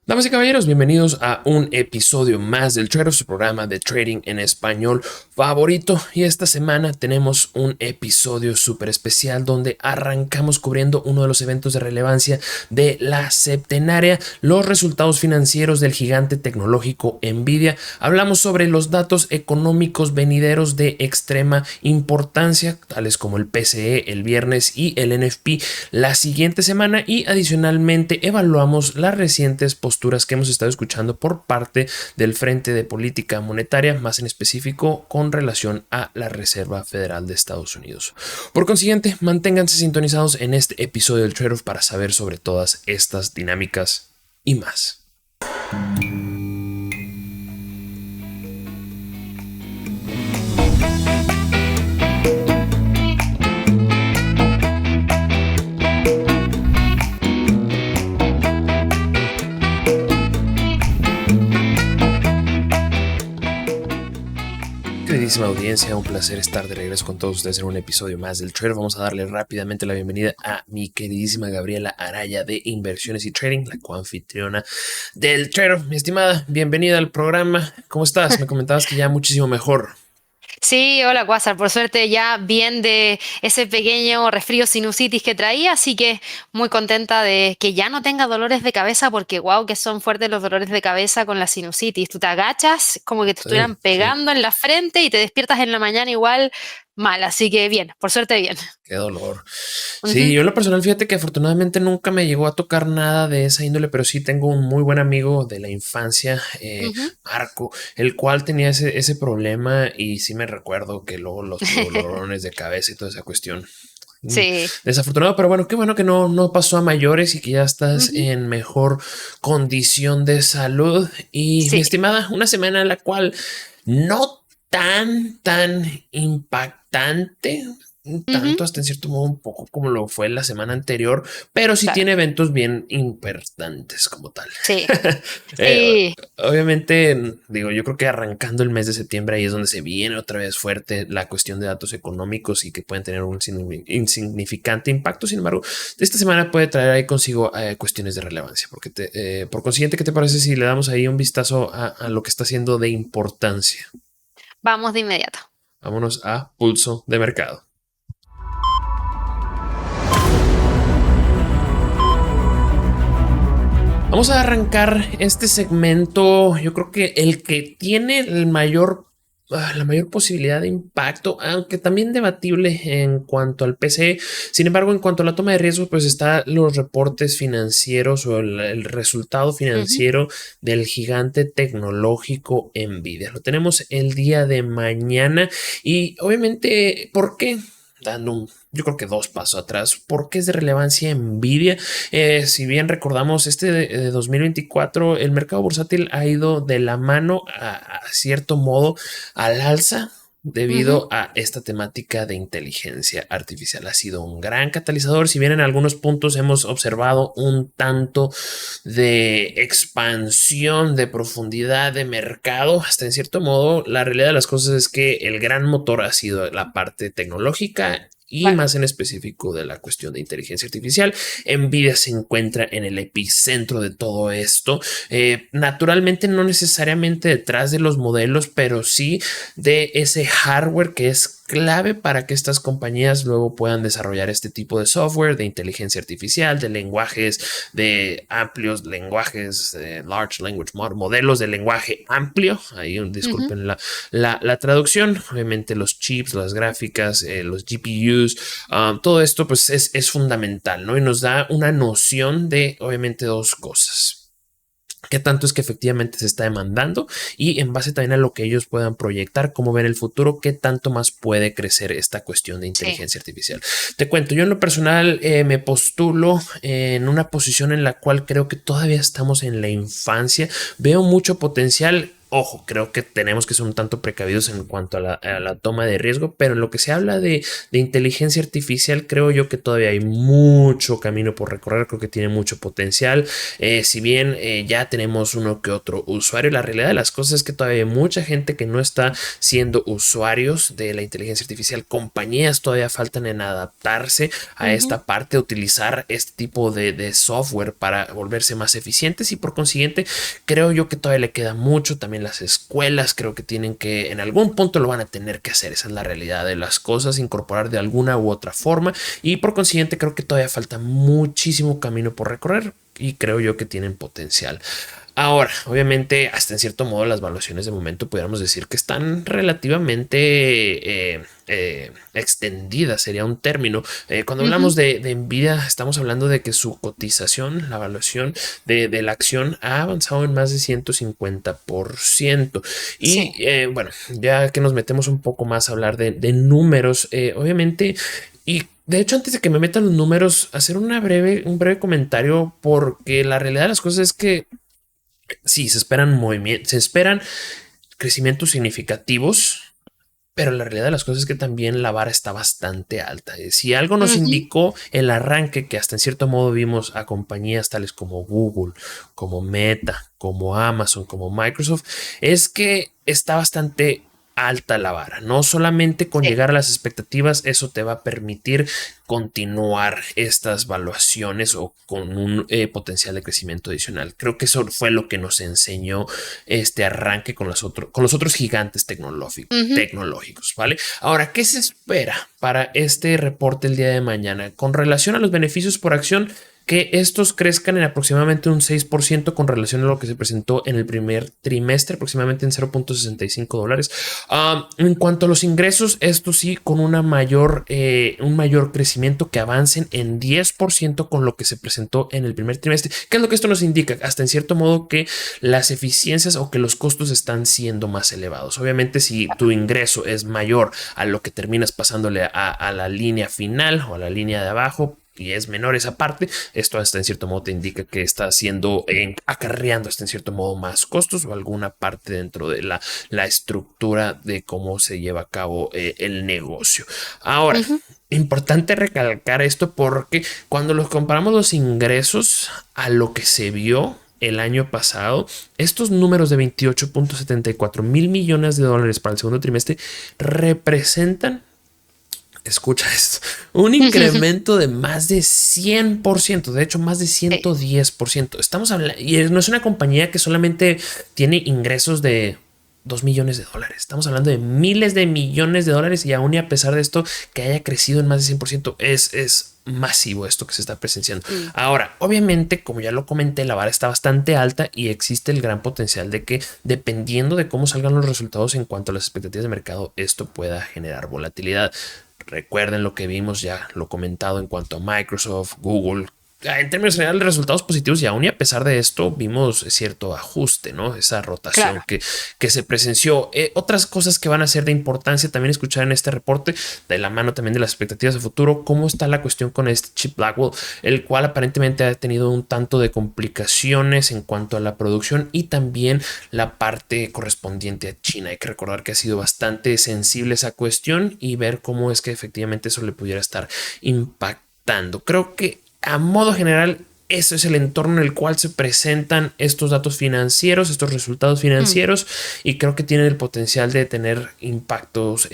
Damas y caballeros, bienvenidos a un episodio más del Trader, su programa de trading en español favorito. Y esta semana tenemos un episodio súper especial donde arrancamos cubriendo uno de los eventos de relevancia de la septenaria, los resultados financieros del gigante tecnológico Nvidia. Hablamos sobre los datos económicos venideros de extrema importancia, tales como el PCE el viernes y el NFP la siguiente semana, y adicionalmente evaluamos las recientes posturas que hemos estado escuchando por parte del Frente de Política Monetaria, más en específico con relación a la Reserva Federal de Estados Unidos. Por consiguiente, manténganse sintonizados en este episodio del Trade-off para saber sobre todas estas dinámicas y más. Queridísima audiencia, un placer estar de regreso con todos ustedes en un episodio más del Trader. Vamos a darle rápidamente la bienvenida a mi queridísima Gabriela Araya de Inversiones y Trading, la coanfitriona del Trader. Mi estimada, bienvenida al programa. ¿Cómo estás? Me comentabas que ya muchísimo mejor. Sí, hola, Quasar. Por suerte ya bien de ese pequeño resfrío sinusitis que traía, así que muy contenta de que ya no tenga dolores de cabeza porque wow, que son fuertes los dolores de cabeza con la sinusitis. Tú te agachas como que te Sí, estuvieran sí. pegando en la frente y te despiertas en la mañana igual mal, así que bien, por suerte bien. Qué dolor. Sí, Ujú, yo en lo personal, fíjate que afortunadamente nunca me llegó a tocar nada de esa índole, pero sí tengo un muy buen amigo de la infancia, ujú. Marco, el cual tenía ese problema y sí me recuerdo que luego los dolorones de cabeza y toda esa cuestión. Mm, Sí. Desafortunado, pero bueno, qué bueno que no pasó a mayores y que ya estás Ujú, en mejor condición de salud. Y mi sí. estimada, una semana en la cual no tan impactante, Ujú, tanto hasta en cierto modo un poco como lo fue la semana anterior, pero sí claro. tiene eventos bien importantes como tal. Sí. Eh, Sí. Obviamente, digo, yo creo que arrancando el mes de septiembre ahí es donde se viene otra vez fuerte la cuestión de datos económicos y que pueden tener un insignificante impacto. Sin embargo, esta semana puede traer ahí consigo cuestiones de relevancia, porque por consiguiente, ¿qué te parece si le damos ahí un vistazo a lo que está siendo de importancia? Vamos de inmediato. Vámonos a pulso de mercado. Vamos a arrancar este segmento. Yo creo que el que tiene la mayor posibilidad de impacto, aunque también debatible en cuanto al PCE. Sin embargo, en cuanto a la toma de riesgos, pues está los reportes financieros o el resultado Ujú, financiero del gigante tecnológico Nvidia. Lo tenemos el día de mañana y obviamente, ¿por qué? Yo creo que dos pasos atrás. ¿Por qué es de relevancia Nvidia? Si bien recordamos, este de 2024, el mercado bursátil ha ido de la mano a cierto modo al alza ujú. debido a esta temática de inteligencia artificial. Ha sido un gran catalizador, si bien en algunos puntos hemos observado un tanto de expansión, de profundidad de mercado, hasta en cierto modo, la realidad de las cosas es que el gran motor ha sido la parte tecnológica y Claro. más en específico de la cuestión de inteligencia artificial. Nvidia se encuentra en el epicentro de todo esto, naturalmente no necesariamente detrás de los modelos, pero sí de ese hardware que es clave para que estas compañías luego puedan desarrollar este tipo de software de inteligencia artificial, de lenguajes, de amplios lenguajes, large language model, modelos de lenguaje amplio. Ahí Ujú. disculpen la traducción. Obviamente los chips, las gráficas, los GPUs, todo esto pues es fundamental, ¿no? Y nos da una noción de obviamente dos cosas. Qué tanto es que efectivamente se está demandando y en base también a lo que ellos puedan proyectar, cómo ven el futuro, qué tanto más puede crecer esta cuestión de Sí. inteligencia artificial. Te cuento, yo en lo personal me postulo en una posición en la cual creo que todavía estamos en la infancia, veo mucho potencial. Ojo, creo que tenemos que ser un tanto precavidos en cuanto a la toma de riesgo, pero en lo que se habla de inteligencia artificial, creo yo que todavía hay mucho camino por recorrer, creo que tiene mucho potencial. Si bien ya tenemos uno que otro usuario, la realidad de las cosas es que todavía hay mucha gente que no está siendo usuarios de la inteligencia artificial. Compañías todavía faltan en adaptarse a Ujú. esta parte, utilizar este tipo de software para volverse más eficientes y por consiguiente creo yo que todavía le queda mucho. También las escuelas creo que tienen que, en algún punto lo van a tener que hacer. Esa es la realidad de las cosas, incorporar de alguna u otra forma. Y por consiguiente creo que todavía falta muchísimo camino por recorrer y creo yo que tienen potencial. Ahora, obviamente, hasta en cierto modo las valuaciones de momento pudiéramos decir que están relativamente extendidas, sería un término. Cuando hablamos Ujú. de Nvidia, estamos hablando de que su cotización, la evaluación de la acción ha avanzado en más de 150%. Y Sí. bueno, ya que nos metemos un poco más a hablar de números, obviamente, y de hecho, antes de que me metan los números, hacer un breve comentario, porque la realidad de las cosas es que sí, se esperan movimientos, se esperan crecimientos significativos, pero la realidad de las cosas es que también la vara está bastante alta. Si algo nos Ujú. indicó el arranque, que hasta en cierto modo vimos a compañías tales como Google, como Meta, como Amazon, como Microsoft, es que está bastante alta la vara. No solamente con Sí. llegar a las expectativas, eso te va a permitir continuar estas valuaciones o con un potencial de crecimiento adicional. Creo que eso fue lo que nos enseñó este arranque con los otros gigantes Ujú. tecnológicos, ¿vale? Ahora, ¿qué se espera para este reporte el día de mañana? Con relación a los beneficios por acción, que estos crezcan en aproximadamente un 6% con relación a lo que se presentó en el primer trimestre, aproximadamente en $0.65. En cuanto a los ingresos, esto sí, con un mayor crecimiento que avancen en 10% con lo que se presentó en el primer trimestre. ¿Qué es lo que esto nos indica? Hasta en cierto modo que las eficiencias o que los costos están siendo más elevados. Obviamente, si tu ingreso es mayor a lo que terminas pasándole a la línea final o a la línea de abajo, y es menor esa parte, esto hasta en cierto modo te indica que está haciendo, acarreando hasta en cierto modo más costos o alguna parte dentro de la estructura de cómo se lleva a cabo el negocio. Ahora, Ujú. importante recalcar esto porque cuando los comparamos los ingresos a lo que se vio el año pasado, estos números de 28.74 mil millones de dólares para el segundo trimestre representan, escucha esto, un incremento de más de 100%, de hecho más de Sí. 110%. Estamos hablando, y no es una compañía que solamente tiene ingresos de 2 millones de dólares. Estamos hablando de miles de millones de dólares y aún y a pesar de esto que haya crecido en más de 100%, es masivo esto que se está presenciando. Mm. Ahora, obviamente, como ya lo comenté, la vara está bastante alta y existe el gran potencial de que dependiendo de cómo salgan los resultados en cuanto a las expectativas de mercado, esto pueda generar volatilidad. Recuerden lo que vimos, ya lo comentado en cuanto a Microsoft, Google. En términos generales, resultados positivos y aún y a pesar de esto vimos cierto ajuste, ¿no? Esa rotación Claro. que se presenció. Otras cosas que van a ser de importancia también escuchar en este reporte, de la mano también de las expectativas de futuro, cómo está la cuestión con este chip Blackwell, el cual aparentemente ha tenido un tanto de complicaciones en cuanto a la producción y también la parte correspondiente a China. Hay que recordar que ha sido bastante sensible esa cuestión y ver cómo es que efectivamente eso le pudiera estar impactando. Creo que a modo general eso es el entorno en el cual se presentan estos datos financieros, estos resultados Mm. financieros, y creo que tienen el potencial de tener impactos,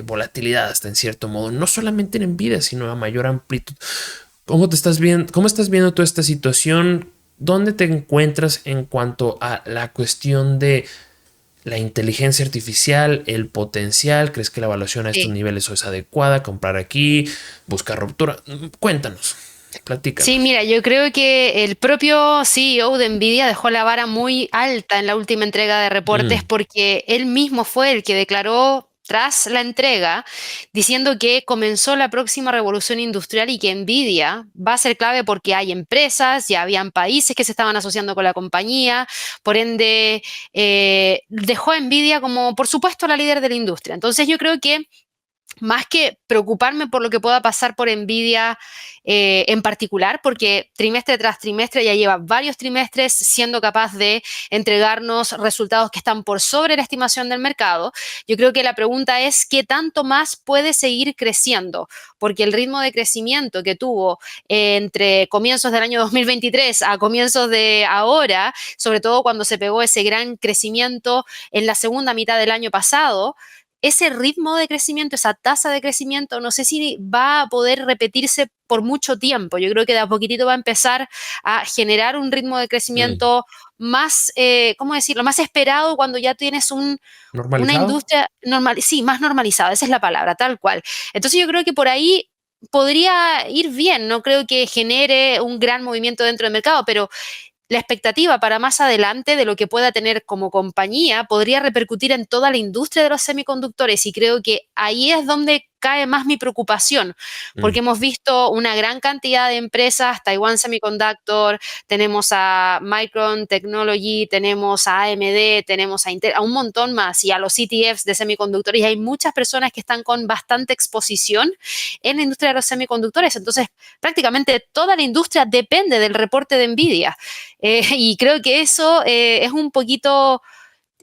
volatilidad hasta en cierto modo, no solamente en Nvidia, sino a mayor amplitud. ¿Cómo te estás viendo? ¿Cómo estás viendo tú esta situación? ¿Dónde te encuentras en cuanto a la cuestión de la inteligencia artificial, el potencial? ¿Crees que la evaluación a estos Sí. niveles es adecuada? ¿Comprar aquí? ¿Buscar ruptura? Cuéntanos, Sí, platícanos. mira, yo creo que el propio CEO de Nvidia dejó la vara muy alta en la última entrega de reportes Mm, porque él mismo fue el que declaró tras la entrega diciendo que comenzó la próxima revolución industrial y que Nvidia va a ser clave porque hay empresas, ya habían países que se estaban asociando con la compañía, por ende dejó a Nvidia como, por supuesto, la líder de la industria. Entonces yo creo que más que preocuparme por lo que pueda pasar por Nvidia en particular, porque trimestre tras trimestre ya lleva varios trimestres siendo capaz de entregarnos resultados que están por sobre la estimación del mercado. Yo creo que la pregunta es qué tanto más puede seguir creciendo, porque el ritmo de crecimiento que tuvo entre comienzos del año 2023 a comienzos de ahora, sobre todo cuando se pegó ese gran crecimiento en la segunda mitad del año pasado, ese ritmo de crecimiento, esa tasa de crecimiento, no sé si va a poder repetirse por mucho tiempo. Yo creo que de a poquitito va a empezar a generar un ritmo de Mm. crecimiento más, ¿cómo decirlo?, más esperado cuando ya tienes una ¿Normalizado? industria normal, sí, más normalizada, esa es la palabra, tal cual. Entonces yo creo que por ahí podría ir bien, no creo que genere un gran movimiento dentro del mercado, pero la expectativa para más adelante de lo que pueda tener como compañía podría repercutir en toda la industria de los semiconductores y creo que ahí es donde cae más mi preocupación, Mm. porque hemos visto una gran cantidad de empresas, Taiwan Semiconductor, tenemos a Micron Technology, tenemos a AMD, tenemos a Intel, a un montón más y a los ETFs de semiconductores y hay muchas personas que están con bastante exposición en la industria de los semiconductores, entonces prácticamente toda la industria depende del reporte de Nvidia. Y creo que eso es un poquito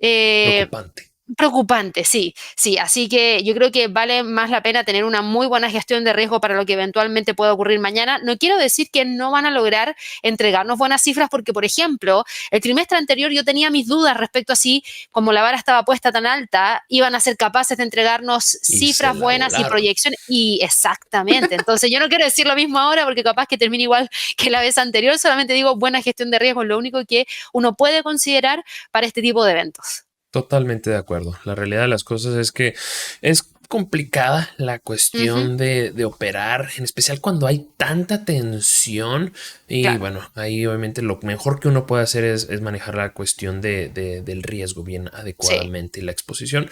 eh, Preocupante. preocupante, sí, sí. Así que yo creo que vale más la pena tener una muy buena gestión de riesgo para lo que eventualmente pueda ocurrir mañana. No quiero decir que no van a lograr entregarnos buenas cifras, porque, por ejemplo, el trimestre anterior yo tenía mis dudas respecto a si, como la vara estaba puesta tan alta, iban a ser capaces de entregarnos Y se cifras la buenas y volaron. proyecciones. Y exactamente. Entonces, yo no quiero decir lo mismo ahora, porque capaz que termine igual que la vez anterior. Solamente digo buena gestión de riesgo, es lo único que uno puede considerar para este tipo de eventos. Totalmente de acuerdo. La realidad de las cosas es que es complicada la Ujú, cuestión de operar, en especial cuando hay tanta tensión. Y claro, bueno, ahí obviamente lo mejor que uno puede hacer es manejar la cuestión del riesgo bien sí, adecuadamente y la exposición,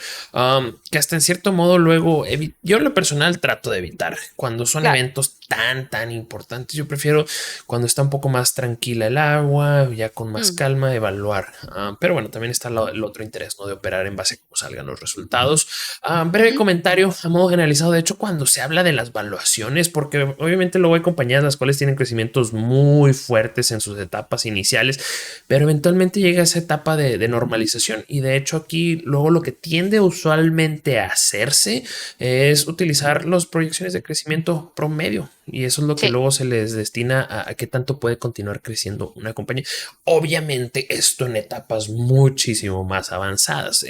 que hasta en cierto modo luego yo en lo personal trato de evitar cuando son claro. eventos tan importantes. Yo prefiero cuando está un poco más tranquila el agua, ya con más Mm, calma, evaluar. Pero bueno, también está el otro interés, ¿no? De operar en base a cómo salgan los resultados. Breve ujú, comentario a modo generalizado. De hecho, cuando se habla de las valuaciones, porque obviamente luego hay compañías las cuales tienen crecimientos muy fuertes en sus etapas iniciales, pero eventualmente llega esa etapa de normalización. Y de hecho, aquí luego lo que tiende usualmente a hacerse es utilizar las proyecciones de crecimiento promedio. Y eso es lo que sí, luego se les destina a qué tanto puede continuar creciendo una compañía. Obviamente esto en etapas muchísimo más avanzadas.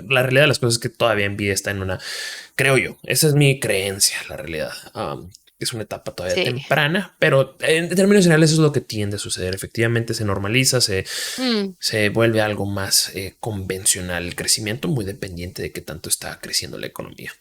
La realidad de las cosas es que todavía Nvidia está en una, creo yo, esa es mi creencia, la realidad. Es una etapa todavía sí. temprana, pero en términos generales eso es lo que tiende a suceder. Efectivamente se normaliza, Mm. se vuelve algo más convencional el crecimiento, muy dependiente de qué tanto está creciendo la economía.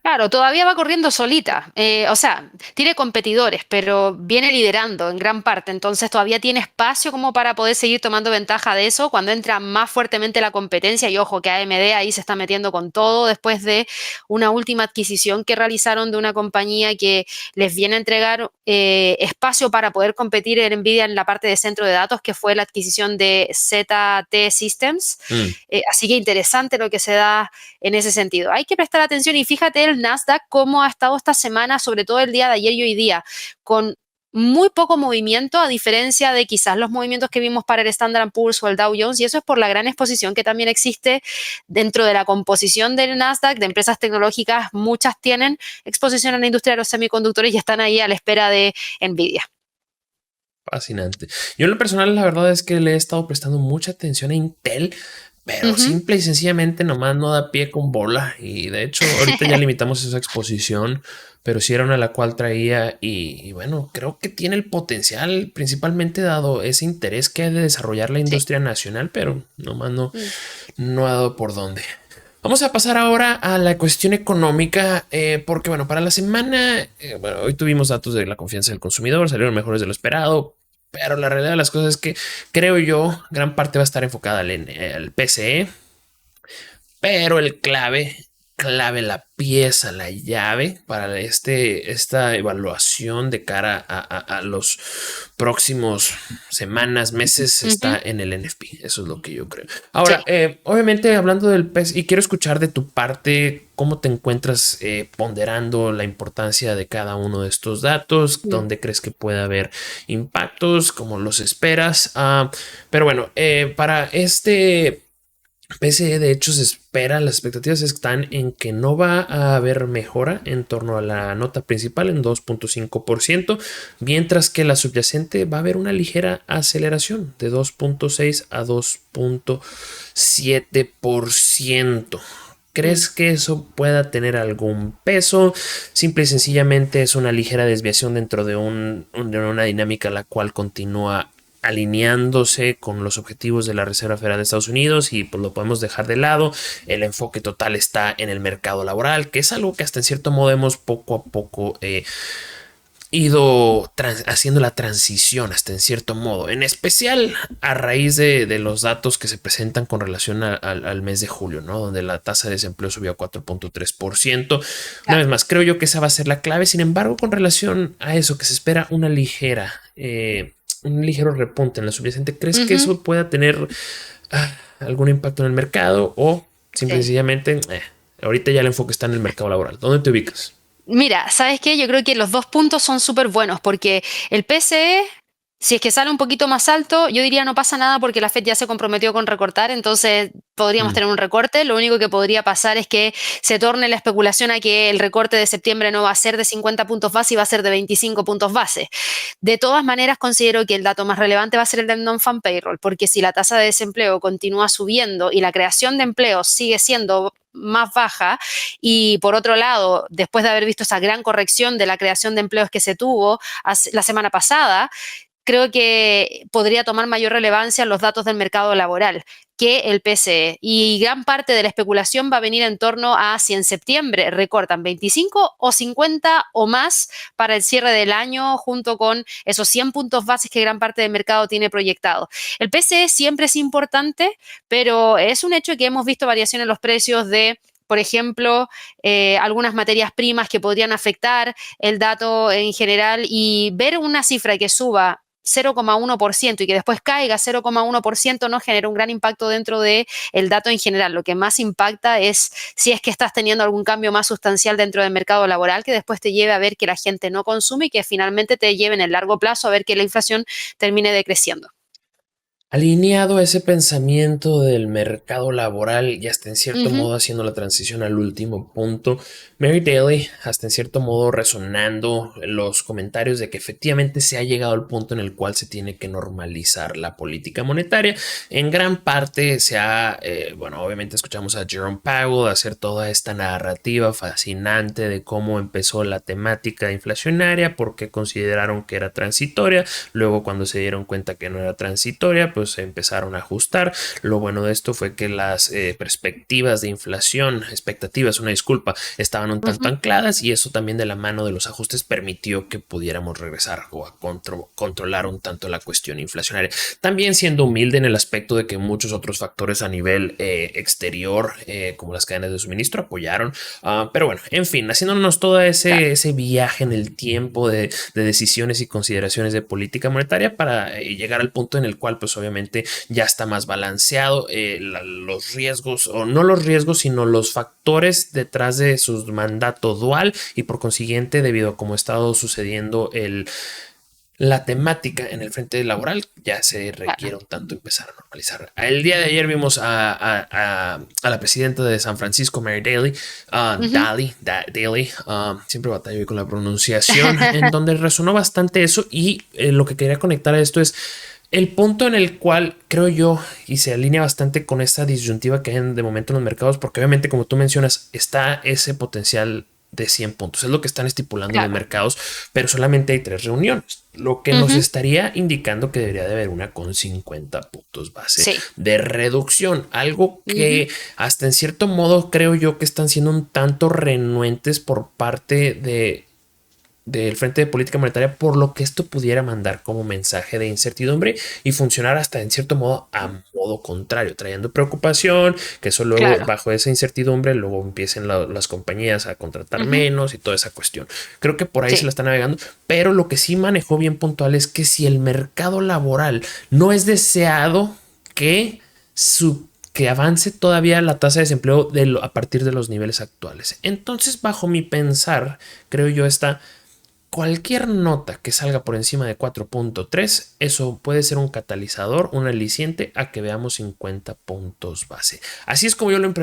Claro, todavía va corriendo solita. O sea, tiene competidores, pero viene liderando en gran parte. Entonces todavía tiene espacio como para poder seguir tomando ventaja de eso cuando entra más fuertemente la competencia. Y ojo que AMD ahí se está metiendo con todo después de una última adquisición que realizaron de una compañía que les viene a entregar espacio para poder competir en Nvidia en la parte de centro de datos, que fue la adquisición de ZT Systems. Mm. Así que interesante lo que se da en ese sentido. Hay que prestar atención y fíjate el Nasdaq cómo ha estado esta semana, sobre todo el día de ayer y hoy día, con muy poco movimiento, a diferencia de quizás los movimientos que vimos para el Standard Poor's o el Dow Jones, y eso es por la gran exposición que también existe dentro de la composición del Nasdaq, de empresas tecnológicas, muchas tienen exposición a la industria de los semiconductores y están ahí a la espera de Nvidia. Fascinante. Yo en lo personal, la verdad es que le he estado prestando mucha atención a Intel, pero Ujú. simple y sencillamente nomás no da pie con bola. Y de hecho, ahorita ya limitamos esa exposición, pero sí era una a la cual traía. Y bueno, creo que tiene el potencial, principalmente dado ese interés que ha de desarrollar la Sí. industria nacional, pero nomás Mm. no ha dado por dónde. Vamos a pasar ahora a la cuestión económica, porque bueno, para la semana, bueno, hoy tuvimos datos de la confianza del consumidor, salieron mejores de lo esperado, pero la realidad de las cosas es que creo yo, gran parte va a estar enfocada al PCE, pero el clave clave, la pieza, la llave para esta evaluación de cara a los próximos semanas, meses, está en el NFP. Eso es lo que yo creo. Ahora, Sí. obviamente hablando del PES, y quiero escuchar de tu parte cómo te encuentras ponderando la importancia de cada uno de estos datos, dónde crees que puede haber impactos, cómo los esperas. Pero bueno, para este PCE, de hecho, se espera, las expectativas están en que no va a haber mejora en torno a la nota principal en 2.5%, mientras que la subyacente va a haber una ligera aceleración de 2.6 a 2.7%. ¿Crees que eso pueda tener algún peso? Simple y sencillamente es una ligera desviación dentro de una dinámica la cual continúa alineándose con los objetivos de la Reserva Federal de Estados Unidos, y pues lo podemos dejar de lado. El enfoque total está en el mercado laboral, que es algo que hasta en cierto modo hemos poco a poco ido haciendo la transición hasta en cierto modo, en especial a raíz de los datos que se presentan con relación al mes de julio, ¿no? Donde la tasa de desempleo subió a 4.3%. Una vez más, creo yo que esa va a ser la clave. Sin embargo, con relación a eso, que se espera una ligera, un ligero repunte en la subyacente, ¿crees que eso pueda tener algún impacto en el mercado, o simple y sencillamente ahorita ya el enfoque está en el mercado laboral? ¿Dónde te ubicas? Mira, ¿sabes qué? Yo creo que los dos puntos son súper buenos porque el PCE, si es que sale un poquito más alto, yo diría no pasa nada porque la Fed ya se comprometió con recortar, entonces podríamos tener un recorte. Lo único que podría pasar es que se torne la especulación a que el recorte de septiembre no va a ser de 50 puntos base y va a ser de 25 puntos base. De todas maneras, considero que el dato más relevante va a ser el del non-farm payroll, porque si la tasa de desempleo continúa subiendo y la creación de empleos sigue siendo más baja, y por otro lado, después de haber visto esa gran corrección de la creación de empleos que se tuvo la semana pasada, creo que podría tomar mayor relevancia los datos del mercado laboral que el PCE. Y gran parte de la especulación va a venir en torno a si en septiembre recortan 25 o 50 o más para el cierre del año, junto con esos 100 puntos bases que gran parte del mercado tiene proyectado. El PCE siempre es importante, pero es un hecho que hemos visto variaciones en los precios de, por ejemplo, algunas materias primas que podrían afectar el dato en general, y ver una cifra que suba 0,1% y que después caiga 0,1% no genera un gran impacto dentro del dato en general. Lo que más impacta es si es que estás teniendo algún cambio más sustancial dentro del mercado laboral que después te lleve a ver que la gente no consume y que finalmente te lleve en el largo plazo a ver que la inflación termine decreciendo. Alineado a ese pensamiento del mercado laboral y hasta en cierto modo haciendo la transición al último punto, Mary Daly, hasta en cierto modo resonando los comentarios de que efectivamente se ha llegado al punto en el cual se tiene que normalizar la política monetaria. En gran parte se ha, bueno, obviamente escuchamos a Jerome Powell hacer toda esta narrativa fascinante de cómo empezó la temática inflacionaria, porque consideraron que era transitoria, luego cuando se dieron cuenta que no era transitoria, pues se empezaron a ajustar. Lo bueno de esto fue que las perspectivas de inflación, expectativas, una disculpa, estaban un tanto ancladas, y eso también de la mano de los ajustes permitió que pudiéramos regresar o a controlar un tanto la cuestión inflacionaria. También siendo humilde en el aspecto de que muchos otros factores a nivel exterior, como las cadenas de suministro, apoyaron. Pero bueno, en fin, haciéndonos todo ese viaje en el tiempo de decisiones y consideraciones de política monetaria para llegar al punto en el cual pues obviamente ya está más balanceado los riesgos, o no los riesgos, sino los factores detrás de su mandato dual, y por consiguiente, debido a cómo ha estado sucediendo la temática en el frente laboral, ya se requiere un tanto empezar a normalizar. El día de ayer vimos a la presidenta de San Francisco, Mary Daly, Daly, siempre batallo con la pronunciación, en donde resonó bastante eso, y lo que quería conectar a esto es el punto en el cual creo yo, y se alinea bastante con esta disyuntiva que hay de momento en los mercados, porque obviamente, como tú mencionas, está ese potencial de 100 puntos. Es lo que están estipulando en los mercados, pero solamente hay 3 reuniones, lo que nos estaría indicando que debería de haber una con 50 puntos base de reducción. Algo que hasta en cierto modo creo yo que están siendo un tanto renuentes por parte de del Frente de Política Monetaria, por lo que esto pudiera mandar como mensaje de incertidumbre y funcionar hasta en cierto modo a modo contrario, trayendo preocupación, que eso luego Claro. bajo esa incertidumbre luego empiecen las compañías a contratar Ujú. menos y toda esa cuestión. Creo que por ahí se la Sí, está navegando, pero lo que sí manejó bien puntual es que si el mercado laboral no es deseado que avance todavía la tasa de desempleo a partir de los niveles actuales. Entonces, bajo mi pensar, creo yo, está cualquier nota que salga por encima de 4.3, eso puede ser un catalizador, un aliciente a que veamos 50 puntos base. Así es como yo lo mm,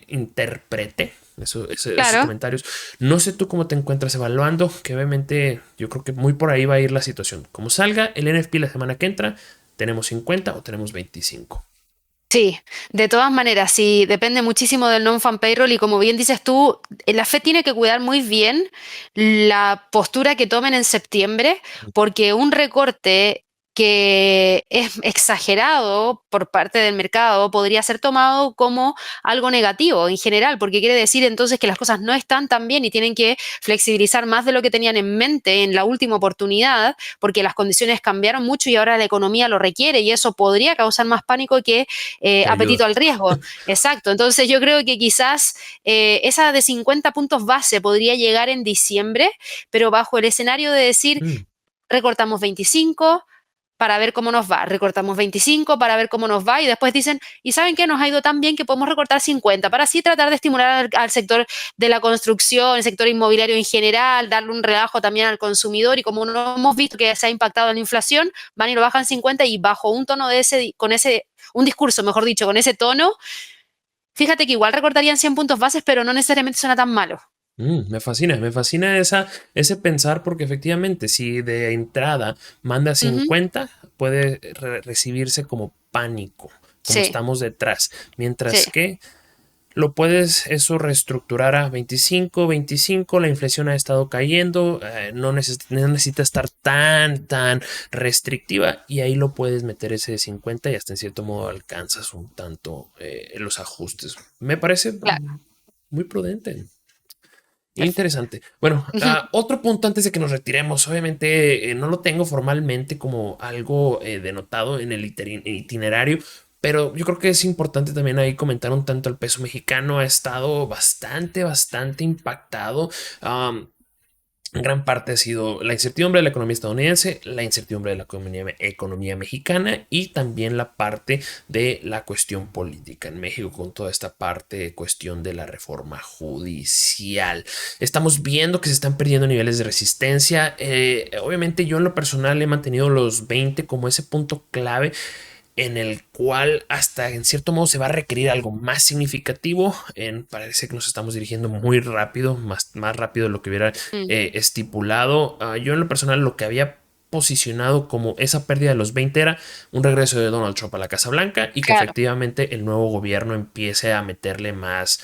interpreté. Esos claro. comentarios. No sé tú cómo te encuentras evaluando, que obviamente yo creo que muy por ahí va a ir la situación. Como salga el NFP la semana que entra, tenemos 50 o tenemos 25. Sí, de todas maneras, sí, depende muchísimo del non-farm payroll y como bien dices tú, la Fed tiene que cuidar muy bien la postura que tomen en septiembre, porque un recorte que es exagerado por parte del mercado podría ser tomado como algo negativo en general, porque quiere decir entonces que las cosas no están tan bien y tienen que flexibilizar más de lo que tenían en mente en la última oportunidad, porque las condiciones cambiaron mucho y ahora la economía lo requiere y eso podría causar más pánico que Que ayuda. apetito al riesgo. Exacto. Entonces yo creo que quizás esa de 50 puntos base podría llegar en diciembre, pero bajo el escenario de decir, Mm, recortamos 25 para ver cómo nos va, recortamos 25 para ver cómo nos va y después dicen, y saben que nos ha ido tan bien que podemos recortar 50 para así tratar de estimular al sector de la construcción, el sector inmobiliario en general, darle un relajo también al consumidor y como no hemos visto que se ha impactado en la inflación, van y lo bajan 50 y bajo un tono de ese, con ese, un discurso, mejor dicho, con ese tono, fíjate que igual recortarían 100 puntos bases, pero no necesariamente suena tan malo. me fascina ese pensar porque efectivamente si de entrada manda Uh -huh. 50 puede recibirse como pánico, como Sí, estamos detrás, sí, mientras que lo puedes eso reestructurar a 25, 25, la inflación ha estado cayendo, no necesita estar tan restrictiva y ahí lo puedes meter ese de 50 y hasta en cierto modo alcanzas un tanto los ajustes. Me parece claro, muy prudente. perfecto. Interesante. Bueno, otro punto antes de que nos retiremos. Obviamente no lo tengo formalmente como algo denotado en el itinerario, pero yo creo que es importante también ahí comentar un tanto el peso mexicano. Ha estado bastante impactado. Gran parte ha sido la incertidumbre de la economía estadounidense, la incertidumbre de la economía mexicana y también la parte de la cuestión política en México con toda esta parte, cuestión de la reforma judicial. Estamos viendo que se están perdiendo niveles de resistencia. Obviamente yo en lo personal he mantenido los 20 como ese punto clave en el cual hasta en cierto modo se va a requerir algo más significativo. Parece que nos estamos dirigiendo muy rápido, más rápido de lo que hubiera Mm, estipulado. Yo en lo personal lo que había posicionado como esa pérdida de los 20 era un regreso de Donald Trump a la Casa Blanca y que claro, efectivamente el nuevo gobierno empiece a meterle más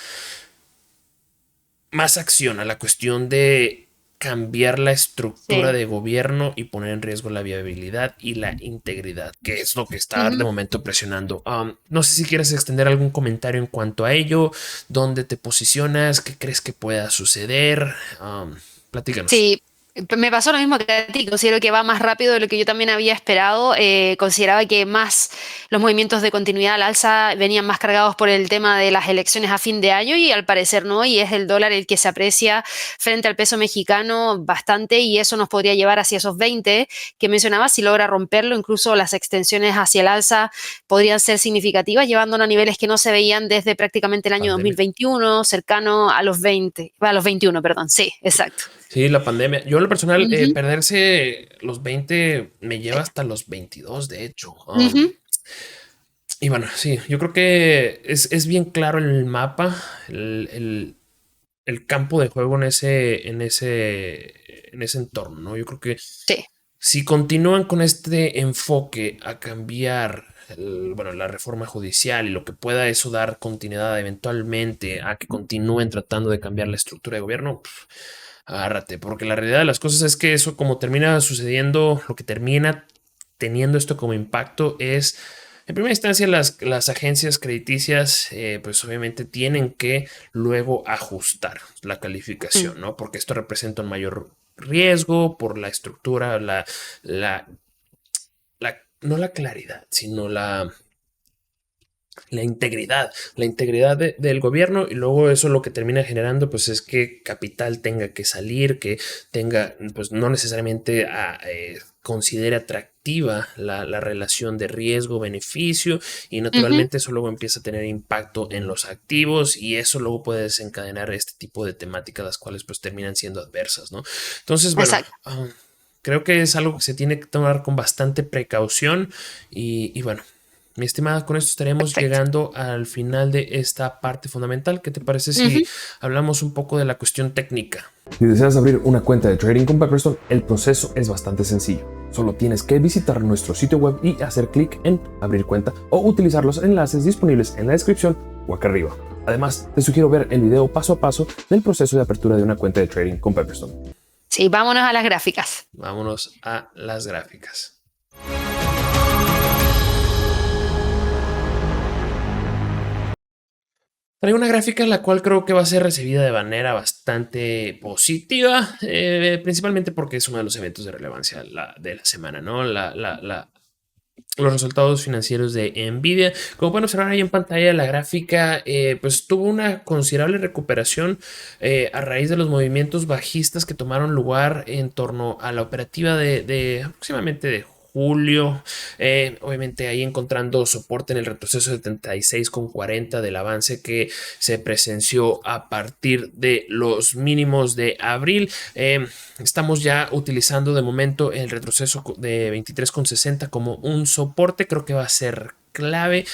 acción a la cuestión de cambiar la estructura sí. de gobierno y poner en riesgo la viabilidad y la integridad, que es lo que está de Ujú. momento presionando. No sé si quieres extender algún comentario en cuanto a ello, dónde te posicionas, qué crees que pueda suceder. Platícanos. Sí, me pasó lo mismo que a ti, considero que va más rápido de lo que yo también había esperado. Consideraba que más los movimientos de continuidad al alza venían más cargados por el tema de las elecciones a fin de año y al parecer no, y es el dólar el que se aprecia frente al peso mexicano bastante y eso nos podría llevar hacia esos 20 que mencionaba, si logra romperlo, incluso las extensiones hacia el alza podrían ser significativas, llevándonos a niveles que no se veían desde prácticamente el año Pandemia. 2021, cercano a los 20, a los 21, perdón, sí, exacto. Sí, la pandemia. Yo en lo personal, Ujú, perderse los 20 me lleva hasta los 22 de hecho. ujú, Y bueno, sí, yo creo que es bien claro el mapa, el, el- el campo de juego en ese entorno, ¿no? Yo creo que sí. si continúan con este enfoque a cambiar, bueno, la reforma judicial y lo que pueda eso dar continuidad eventualmente a que continúen tratando de cambiar la estructura de gobierno, agárrate, porque la realidad de las cosas es que eso como termina sucediendo, lo que termina teniendo esto como impacto es, en primera instancia, las agencias crediticias, pues obviamente tienen que luego ajustar la Mm, calificación, ¿no? Porque esto representa un mayor riesgo, por la estructura, no la claridad, sino la integridad del gobierno, y luego eso lo que termina generando pues es que capital tenga que salir, que tenga pues no necesariamente considere atractiva la relación de riesgo-beneficio, y Ujú. naturalmente eso luego empieza a tener impacto en los activos, y eso luego puede desencadenar este tipo de temáticas, las cuales pues terminan siendo adversas, ¿no? Entonces, bueno, Exacto. creo que es algo que se tiene que tomar con bastante precaución, y bueno, mi estimada, con esto estaremos Perfecto. llegando al final de esta parte fundamental. ¿Qué te parece si Ujú. hablamos un poco de la cuestión técnica? Si deseas abrir una cuenta de trading con Pepperstone, el proceso es bastante sencillo. Solo tienes que visitar nuestro sitio web y hacer clic en abrir cuenta o utilizar los enlaces disponibles en la descripción o acá arriba. Además, te sugiero ver el video paso a paso del proceso de apertura de una cuenta de trading con Pepperstone. Sí, vámonos a las gráficas. Vámonos a las gráficas. Traigo una gráfica la cual creo que va a ser recibida de manera bastante positiva, principalmente porque es uno de los eventos de relevancia de la semana, ¿no? Los resultados financieros de Nvidia. Como pueden observar ahí en pantalla, la gráfica pues tuvo una considerable recuperación a raíz de los movimientos bajistas que tomaron lugar en torno a la operativa de aproximadamente de julio. Obviamente ahí encontrando soporte en el retroceso de 76,40 del avance que se presenció a partir de los mínimos de abril. Estamos ya utilizando de momento el retroceso de 23,60 como un soporte. Creo que va a ser clave.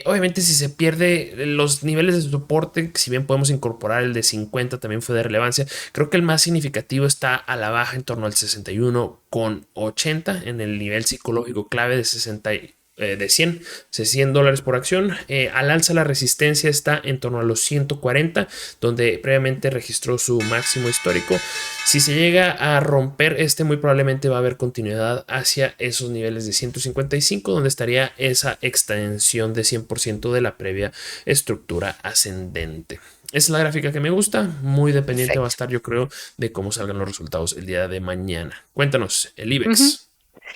Obviamente si se pierde los niveles de soporte, si bien podemos incorporar el de 50, también fue de relevancia. Creo que el más significativo está a la baja en torno al 61,80 en el nivel psicológico clave de 60 de 100 dólares por acción. Al alza la resistencia está en torno a los 140, donde previamente registró su máximo histórico. Si se llega a romper muy probablemente va a haber continuidad hacia esos niveles de 155, donde estaría esa extensión de 100% de la previa estructura ascendente. Esa es la gráfica que me gusta. Muy dependiente va a Perfecto. estar, yo creo, de cómo salgan los resultados el día de mañana. Cuéntanos, el Ujú. IBEX.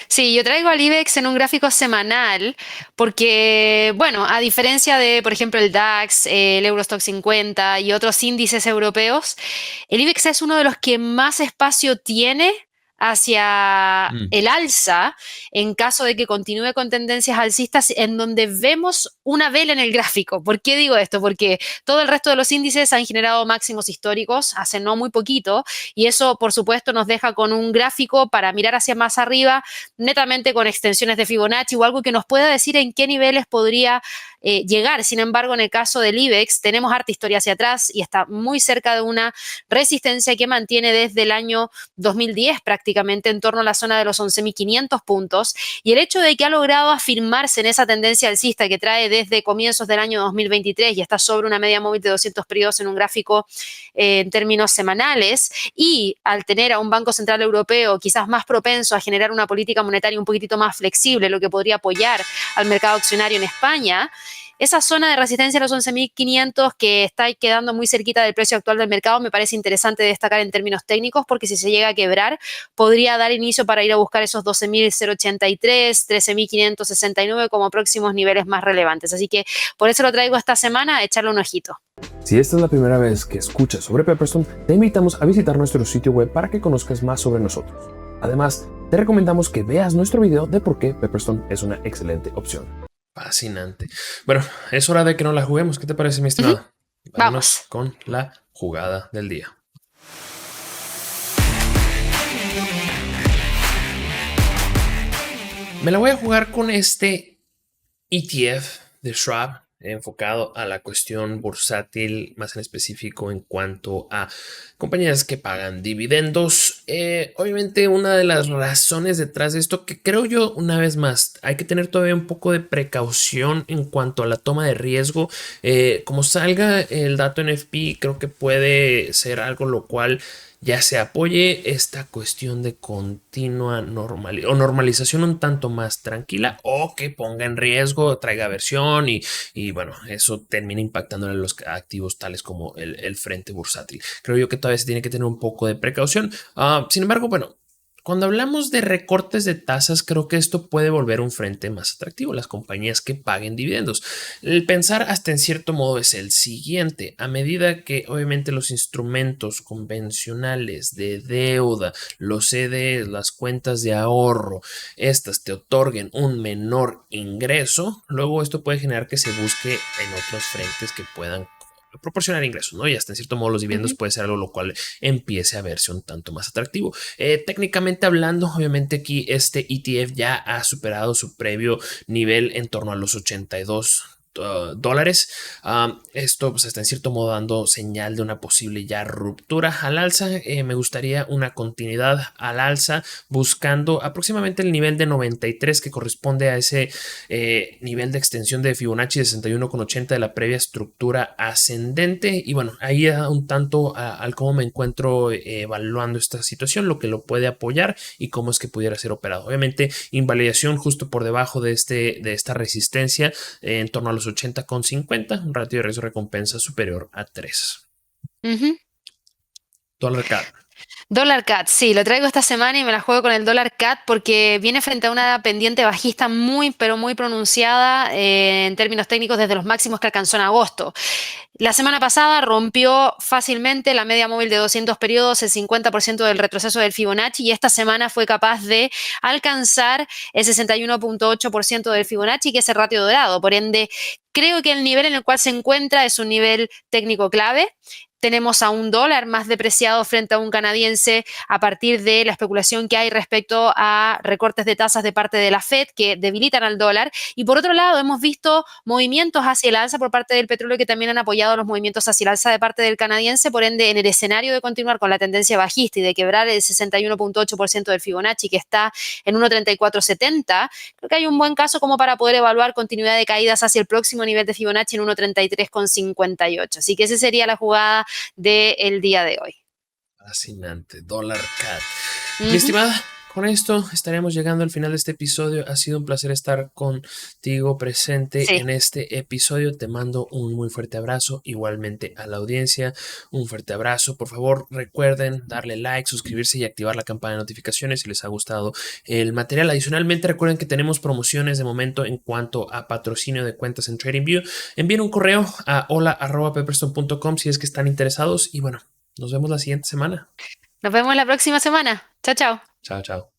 Sí, yo traigo al IBEX en un gráfico semanal porque, bueno, a diferencia de, por ejemplo, el DAX, el Eurostock 50 y otros índices europeos, el IBEX es uno de los que más espacio tiene hacia Mm. el alza en caso de que continúe con tendencias alcistas en donde vemos una vela en el gráfico. ¿Por qué digo esto? Porque todo el resto de los índices han generado máximos históricos hace no muy poquito y eso, por supuesto, nos deja con un gráfico para mirar hacia más arriba netamente con extensiones de Fibonacci o algo que nos pueda decir en qué niveles podría llegar. Sin embargo, en el caso del IBEX tenemos harta historia hacia atrás y está muy cerca de una resistencia que mantiene desde el año 2010 prácticamente en torno a la zona de los 11.500 puntos, y el hecho de que ha logrado afirmarse en esa tendencia alcista que trae desde comienzos del año 2023 y está sobre una media móvil de 200 periodos en un gráfico en términos semanales, y al tener a un Banco Central Europeo quizás más propenso a generar una política monetaria un poquitito más flexible, lo que podría apoyar al mercado accionario en España, esa zona de resistencia a los 11.500 que está quedando muy cerquita del precio actual del mercado me parece interesante destacar en términos técnicos, porque si se llega a quebrar podría dar inicio para ir a buscar esos 12.083, 13.569 como próximos niveles más relevantes. Así que por eso lo traigo esta semana a echarle un ojito. Si esta es la primera vez que escuchas sobre Pepperstone, te invitamos a visitar nuestro sitio web para que conozcas más sobre nosotros. Además, te recomendamos que veas nuestro video de por qué Pepperstone es una excelente opción. Fascinante. Bueno, es hora de que nos la juguemos. ¿Qué te parece, mi estimado? Vámonos Vamos. con la jugada del día. Me la voy a jugar con este ETF de Schwab, enfocado a la cuestión bursátil, más en específico en cuanto a compañías que pagan dividendos. Obviamente una de las razones detrás de esto, que creo yo, una vez más, hay que tener todavía un poco de precaución en cuanto a la toma de riesgo. Como salga el dato NFP, creo que puede ser algo lo cual ya se apoye esta cuestión de continua normalización un tanto más tranquila, o que ponga en riesgo, traiga aversión y bueno, eso termina impactando en los activos tales como el frente bursátil. Creo yo que todavía se tiene que tener un poco de precaución. Sin embargo, bueno, cuando hablamos de recortes de tasas, creo que esto puede volver un frente más atractivo, las compañías que paguen dividendos. El pensar hasta en cierto modo es el siguiente: a medida que obviamente los instrumentos convencionales de deuda, los CDs, las cuentas de ahorro, estas te otorguen un menor ingreso, luego esto puede generar que se busque en otros frentes que puedan proporcionar ingresos, ¿no? Y hasta en cierto modo los dividendos puede ser algo lo cual empiece a verse un tanto más atractivo. Técnicamente hablando, obviamente aquí este ETF ya ha superado su previo nivel en torno a los 82 dólares. Esto pues está en cierto modo dando señal de una posible ya ruptura al alza. Me gustaría una continuidad al alza buscando aproximadamente el nivel de 93 que corresponde a ese nivel de extensión de Fibonacci 61,80 de la previa estructura ascendente. Y bueno, ahí un tanto al cómo me encuentro evaluando esta situación, lo que lo puede apoyar y cómo es que pudiera ser operado. Obviamente invalidación justo por debajo de esta resistencia en torno a los 80,50, un ratio de riesgo recompensa superior a 3. Dólar CAD. Dólar CAD, sí, lo traigo esta semana y me la juego con el dólar CAD porque viene frente a una pendiente bajista muy, pero muy pronunciada en términos técnicos desde los máximos que alcanzó en agosto. La semana pasada rompió fácilmente la media móvil de 200 periodos, el 50% del retroceso del Fibonacci, y esta semana fue capaz de alcanzar el 61,8% del Fibonacci, que es el ratio dorado. Por ende, creo que el nivel en el cual se encuentra es un nivel técnico clave. Tenemos a un dólar más depreciado frente a un canadiense a partir de la especulación que hay respecto a recortes de tasas de parte de la Fed que debilitan al dólar. Y por otro lado, hemos visto movimientos hacia el alza por parte del petróleo que también han apoyado los movimientos hacia el alza de parte del canadiense. Por ende, en el escenario de continuar con la tendencia bajista y de quebrar el 61,8% del Fibonacci, que está en 1,3470, creo que hay un buen caso como para poder evaluar continuidad de caídas hacia el próximo nivel de Fibonacci en 1,3358. Así que esa sería la jugada del día de hoy. Fascinante, dólar CAD. Mi estimada, con esto estaremos llegando al final de este episodio. Ha sido un placer estar contigo presente en este episodio. Te mando un muy fuerte abrazo, igualmente a la audiencia, un fuerte abrazo. Por favor, recuerden darle like, suscribirse y activar la campana de notificaciones si les ha gustado el material. Adicionalmente, recuerden que tenemos promociones de momento en cuanto a patrocinio de cuentas en TradingView. Envíen un correo a hola@pepperstone.com si es que están interesados, y bueno, nos vemos la siguiente semana. Nos vemos la próxima semana. Chao, chao. Chao, chao.